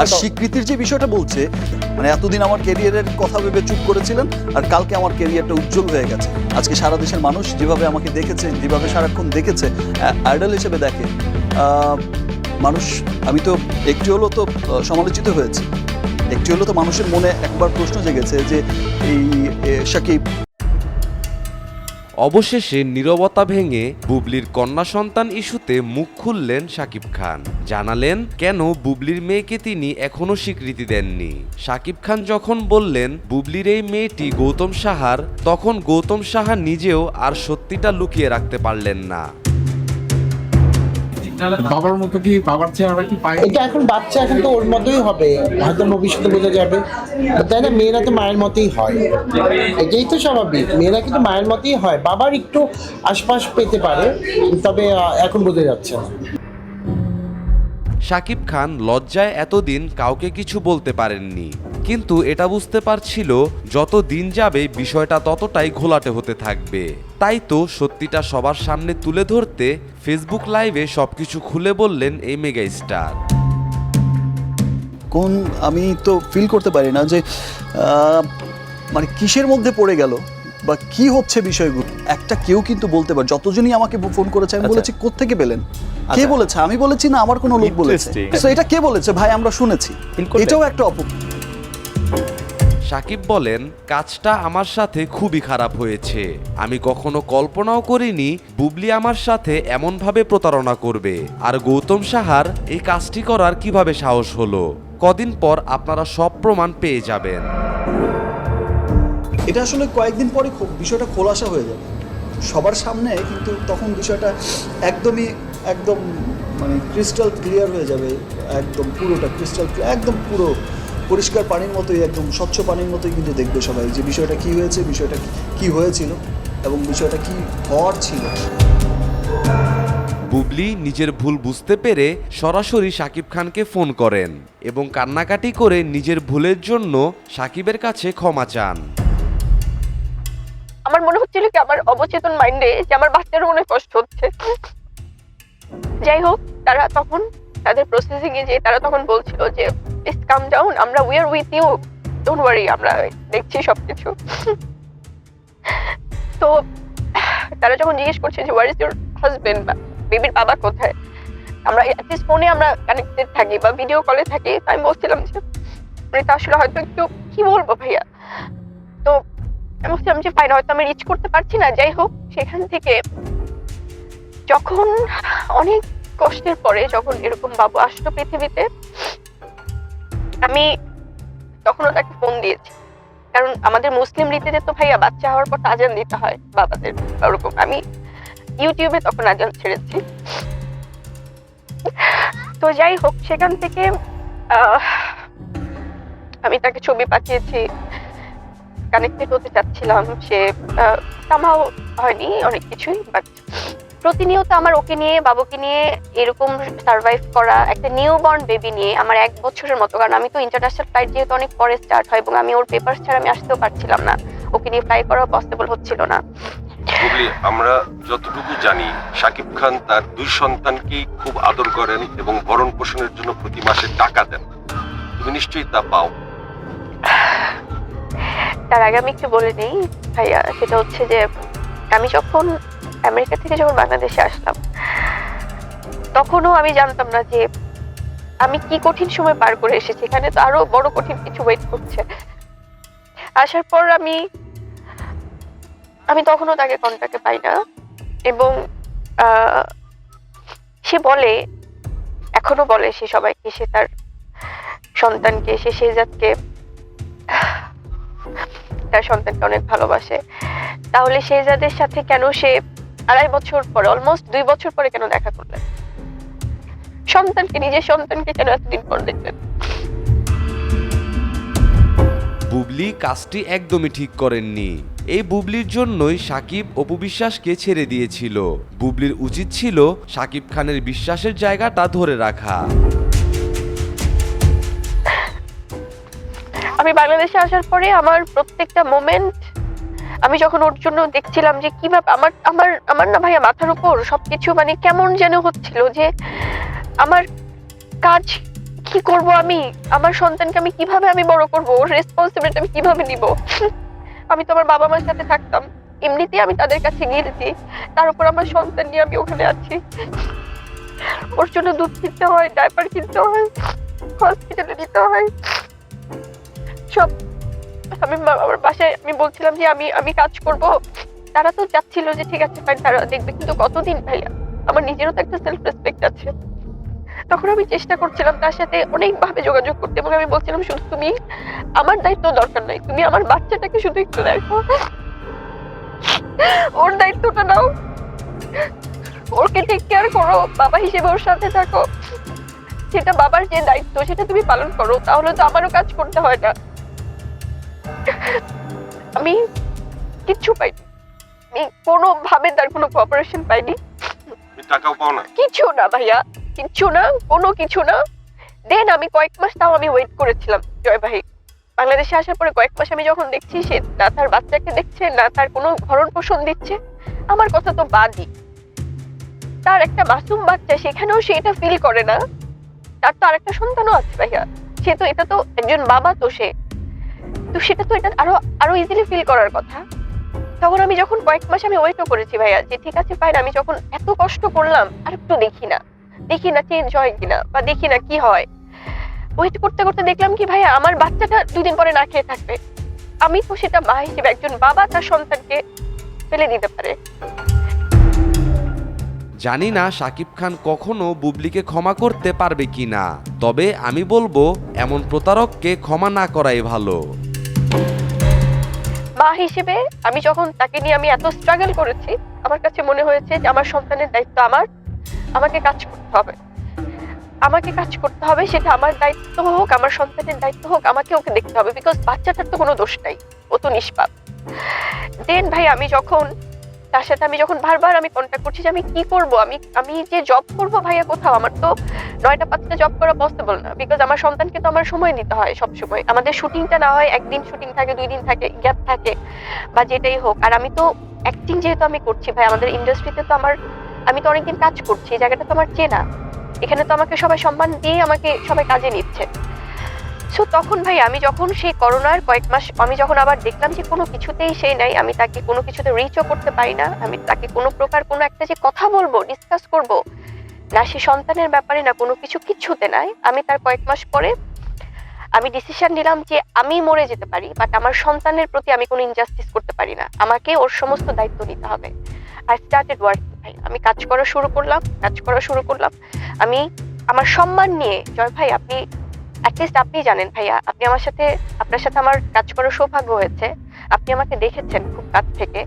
আর স্বীকৃতির যে বিষয়টা বলছে, মানে এতদিন আমার ক্যারিয়ারের কথা ভেবে চুপ করেছিলেন, আর কালকে আমার ক্যারিয়ারটা উজ্জ্বল হয়ে গেছে। আজকে সারা দেশের মানুষ যেভাবে আমাকে দেখেছে, যেভাবে সারাক্ষণ দেখেছে, আইডল হিসেবে দেখে মানুষ, আমি তো একটু হলেও তো সমালোচিত হয়েছি, একটু হলেও তো মানুষের মনে একবার প্রশ্ন জেগেছে যে এই শাকিব। অবশেষে নীরবতা ভেঙে বুবলির কন্যা সন্তান ইস্যুতে মুখ খুললেন শাকিব খান। জানালেন কেন বুবলির মেয়েকে তিনি এখনো স্বীকৃতি দেননি। শাকিব খান যখন বললেন বুবলির এই মেয়েটি গৌতম সাহার, তখন গৌতম সাহা নিজেও আর সত্যিটা লুকিয়ে রাখতে পারলেন না। বাবার মতো কি, বাবার চেহারা কি পায়? এটা এখন বাচ্চা, এখন তো ওর মতোই হবে, হয়তো ভবিষ্যতে বোঝা যাবে, তাই না? মেয়েরা তো মায়ের মতোই হয়, এটাই তো স্বাভাবিক। মেয়েরা কিন্তু মায়ের মতোই হয়, বাবার একটু আশপাশ পেতে পারে, তবে এখন বোঝা যাচ্ছে না। শাকিব খান লজ্জায় এতদিন কাউকে কিছু বলতে পারেননি, কিন্তু এটা বুঝতে পারছিল যত দিন যাবে বিষয়টা ততটাই ঘোলাটে হতে থাকবে। তাই তো সত্যিটা সবার সামনে তুলে ধরতে ফেসবুক লাইভে সবকিছু খুলে বললেন এই মেগা স্টার। কোন আমি তো ফিল করতে পারি না যে মানে কিসের মধ্যে পড়ে গেল বা কি হচ্ছে বিষয়গুলো, একটা কেউ কিন্তু বলতে পারে। যতজনই আমাকে ফোন করেছে আমি বলেছি কোত্থেকে পেলেন, কে বলেছে? আমি বলেছি না আমার কোনো লোক বলেছে। তো এটা কে বলেছে ভাই? আমরা শুনেছি, এটাও একটা শাকিব বলেন, কাজটা আমার সাথে খুবই খারাপ হয়েছে। আমি কখনো কল্পনাও করিনি বুবলি আমার সাথে এমনভাবে প্রতারণা করবে। আর গৌতম সাহার এই কাজটি করার কিভাবে সাহস হলো? কদিন পর আপনারা সব প্রমাণ পেয়ে যাবেন। এটা আসলে কয়েকদিন পরে বিষয়টা খোলাসা হয়ে যাবে সবার সামনে, কিন্তু তখন বিষয়টা একদম মানে ক্রিস্টাল ক্লিয়ার হয়ে যাবে, একদম পুরোটা ক্রিস্টাল ক্লিয়ার, একদম পুরো পরিষ্কার পানির মতোই, একদম স্বচ্ছ পানির মতোই কিন্তু দেখবে সবাই যে বিষয়টা কি হয়েছে, বিষয়টা কি হয়েছিল এবং বিষয়টা কি হওয়ার ছিল। বুবলি নিজের ভুল বুঝতে পেরে সরাসরি শাকিব খানকে ফোন করেন এবং কান্নাকাটি করে নিজের ভুলের জন্য শাকিবের কাছে ক্ষমা চান। আমার মনে হচ্ছিল কি আমার অবচেতন মাইন্ডে যে আমার বাচ্চারও মনে কষ্ট হচ্ছে। যাই হোক, তারা তখন তাদের প্রসেসিং এ যে তারা তখন বলছিল যে প্লিজ কাম ডাউন, আমরা we are with you, don't worry, আমরা দেখছি সবকিছু। তো তারা যখন জিজ্ঞেস করছে যে হোয়ার ইজ ইউর হাজবেন্ড, বা বেবির বাবা কোথায়, আমরা অ্যাটলিস্ট ফোনে আমরা কানেক্টেড থাকি বা ভিডিও কলে থাকি, আমি বলছিলাম যে এটা আসলে হয়তো একটু কি বলবো ভাইয়া, তো আমি বলছিলাম যে ফাইন, হয়তো আমি রিচ করতে পারছি না। যাই হোক, সেখান থেকে যখন অনেক কষ্টের পরে যখন এরকম বাবু আসলো পৃথিবীতে, আমি তখনও তাকে ফোন দিয়েছি, কারণ আমাদের মুসলিম রীতিতে তো ভাইয়া বাচ্চা হওয়ার পর আজান দিতে হয় বাবাদের, ওরকম আমি ইউটিউবে তখন আজান ছেড়েছি। তো যাই হোক, সেখান থেকে আমি তাকে ছবি পাঠিয়েছি, কানেক্টেড হতে চাচ্ছিলাম, সে সামহাও হয়নি অনেক কিছুই, বাট প্রতিনিয়ত আমার ওকে নিয়ে, বাবুকে নিয়ে এরকম সার্ভাইভ করা, একটা নিউ বর্ন বেবি নিয়ে আমার 1 বছরের মতো, কারণ আমি তো ইন্টারন্যাশনাল ফ্লাইট যেহেতু অনেক পরে স্টার্ট হয় এবং আমি ওর পেপার ছাড়া আমি আসতেও পারছিলাম না, ওকে নিয়ে ফ্লাই করা পসিবল হচ্ছিল না। বুবলি, আমরা যতটুকু জানি শাকিব খান তার 2 সন্তানকেই খুব আদর করেন এবং ভরণ পোষণের জন্য প্রতি মাসে টাকা দেন, তুমি নিশ্চয়ই তা পাও। তার আগে আমি একটু বলে নেই ভাইয়া, সেটা হচ্ছে যে আমি যখন আমেরিকা থেকে যখন বাংলাদেশে আসলাম, তখনও আমি জানতাম না যে আমি কি কঠিন সময় পার করে এসেছি, এখানে তো আরো বড় কঠিন কিছু ওয়েট করছে। আসার পর আমি তখনও তাকে কন্টাক্টে পাই না, এবং সে বলে, এখনো বলে সে সবাইকে, সে তার সন্তানকে, সে শেহজাদকে, তার সন্তানকে অনেক ভালোবাসে। তাহলে শেহজাদের সাথে কেন সে 2.5 বছর পরে, অলমোস্ট 2 বছর পরে কেন দেখা করলেন? সন্তানকে, নিজের সন্তানকে কেন এতদিন পর দেখলেন? বুবলি কাজটি একদমই ঠিক করেননি। এই বুবলির জন্যই শাকিব অপু বিশ্বাসকে ছেড়ে দিয়েছিল। বুবলির উচিত ছিল শাকিব খানের বিশ্বাসের জায়গাটা ধরে রাখা। আমি বাংলাদেশে আসার পরে আমার প্রত্যেকটা মোমেন্ট, আমি যখন ওর জন্য দেখছিলাম যে কিভাবে আমার না ভাইয়া মাথার উপর সবকিছু মানে কেমন যেন হচ্ছিল, যে আমার কাজ কি করব আমি? আমার সন্তানকে আমি কিভাবে আমি বড় করব? ওর রেসপন্সিবিলিটি আমি কিভাবে নিব? আমি তো আমার বাবা মার সাথে থাকতাম, এমনিতেই আমি তাদের কাছে গিয়েছি, তার উপর আমার সন্তান নিয়ে আমি ওখানে আছি। ওর জন্য দুধ কিনতে হয়, ডাইপার কিনতে হয়, হসপিটালে নিতে হয়, সব। আমি আমার বাসায় আমি বলছিলাম যে আমি কাজ করব, তারা তো চাচ্ছিল যে ঠিক আছে ফাইন, তারা দেখবে, কিন্তু কতদিন ভাইয়া? আমার নিজেরও তো একটা সেলফ রেসপেক্ট আছে। তখন আমি চেষ্টা করছিলাম তার সাথে অনেকভাবে যোগাযোগ করতে, এবং আমি বলছিলাম শুধু তুমি, আমার দায়িত্ব দরকার নাই, তুমি আমার বাচ্চাটাকে শুধু একটু দেখো, ওর দায়িত্বটা নাও, ওকে টেক কেয়ার করো, বাবা হিসেবে ওর সাথে থাকো, সেটা বাবার যে দায়িত্ব সেটা তুমি পালন করো, তাহলে তো আমারও কাজ করতে হয় না। আমি কিচ্ছু পাইনি, আমি কোনোভাবে তার কোনো কোঅপারেশন পাইনি। তুমি টাকাও পাও না? কিছু না ভাইয়া, কিচ্ছু না, কোনো কিছু না। দেন আমি কয়েক মাস তাও আমি ওয়েট করেছিলাম জয় ভাই। বাংলাদেশে আসার পরে কয়েক মাস আমি যখন দেখছি সে না তার বাচ্চাকে দেখছে, না তার কোনো ভরণ পোষণ দিচ্ছে, আমার কথা তো বাদই, তার একটা মাসুম বাচ্চা, সেখানেও সে এটা ফিল করে না। তার তো আরেকটা সন্তানও আছে ভাইয়া, সে তো এটা তো একজন বাবা, তো সে তো সেটা তো এটা আরো আরো ইজিলি ফিল করার কথা। তখন আমি যখন কয়েক মাস আমি ওয়েটও করেছি ভাইয়া, যে ঠিক আছে ফাইন, আমি যখন এত কষ্ট করলাম আর একটু দেখি না চেঞ্জ হয় কিনা, বা দেখি না কি হয়। ওয়েট করতে করতে দেখলাম কি ভাইয়া, আমার বাচ্চাটা 2 দিন পরে না খেয়ে থাকবে। আমি তো সেটা মা হিসেবে, একজন বাবা তার সন্তানকে ফেলে দিতে পারে? জানি না শাকিব খান কখনো বুবলিকে ক্ষমা করতে পারবে কিনা, তবে আমি বলবো এমন প্রতারককে ক্ষমা না করাই ভালো। মা হিসেবে আমি যখন তাকে নিয়ে আমি এত স্ট্রাগল করেছি, আমার কাছে মনে হয়েছে যে আমার সন্তানের দায়িত্ব আমাকে কাজ করতে হবে, সেটা আমার দায়িত্ব হোক, আমার সন্তানের দায়িত্ব হোক, আমাকে ওকে দেখতে হবে, বিকজ বাচ্চাটার তো কোনো দোষ নাই, ও তো নিষ্পাপ। দেন ভাই আমি যখন তার সাথে আমি যখন বারবার আমি কন্ট্যাক্ট করছি যে আমি কি করব, আমি যে জব করব ভাইয়া কোথাও, আমার তো 9টা 5টা জব করা পসিবল না, বিকজ আমার সন্তানকে তো আমার সময় দিতে হয় সব সময়। আমাদের শুটিংটা না হয় একদিন শুটিং থাকে, 2 দিন থাকে, গ্যাপ থাকে, বা যেটাই হোক। আর আমি তো অ্যাক্টিং যেহেতু আমি করছি ভাই, আমাদের ইন্ডাস্ট্রিতে তো আমি তো অনেকদিন কাজ করছি, এই জায়গাটা তো আমার চেনা, এখানে তো আমাকে সবাই সম্মান দিয়ে আমাকে সবাই কাজে নিচ্ছে। সো তখন ভাই আমি যখন সেই করোনার কয়েক মাস আমি যখন আবার দেখলাম যে কোনো কিছুতেই সেই নাই, আমি তাকে কোনো কিছুতে রিচও করতে পারি না, আমি তাকে কোনো প্রকার কোনো একটা যে কথা বলবো, ডিসকাস করব না, সে সন্তানের ব্যাপারে না, কোনো কিছুতে নাই। আমি তার কয়েক মাস পরে আমি ডিসিশন নিলাম যে আমি মরে যেতে পারি, বাট আমার সন্তানের প্রতি আমি কোনো ইনজাস্টিস করতে পারি না, আমাকে ওর সমস্ত দায়িত্ব নিতে হবে। আই স্টার্টেড ওয়ার্কিং ভাই, আমি কাজ করা শুরু করলাম। আমি আমার সম্মান নিয়ে, জয় ভাই আপনি অ্যাটলিস্ট আপনি জানেন ভাইয়া, আপনার সাথে আমার কাজ করার সৌভাগ্য হয়েছে, আপনি আমাকে দেখেছেন খুব কাছ থেকে।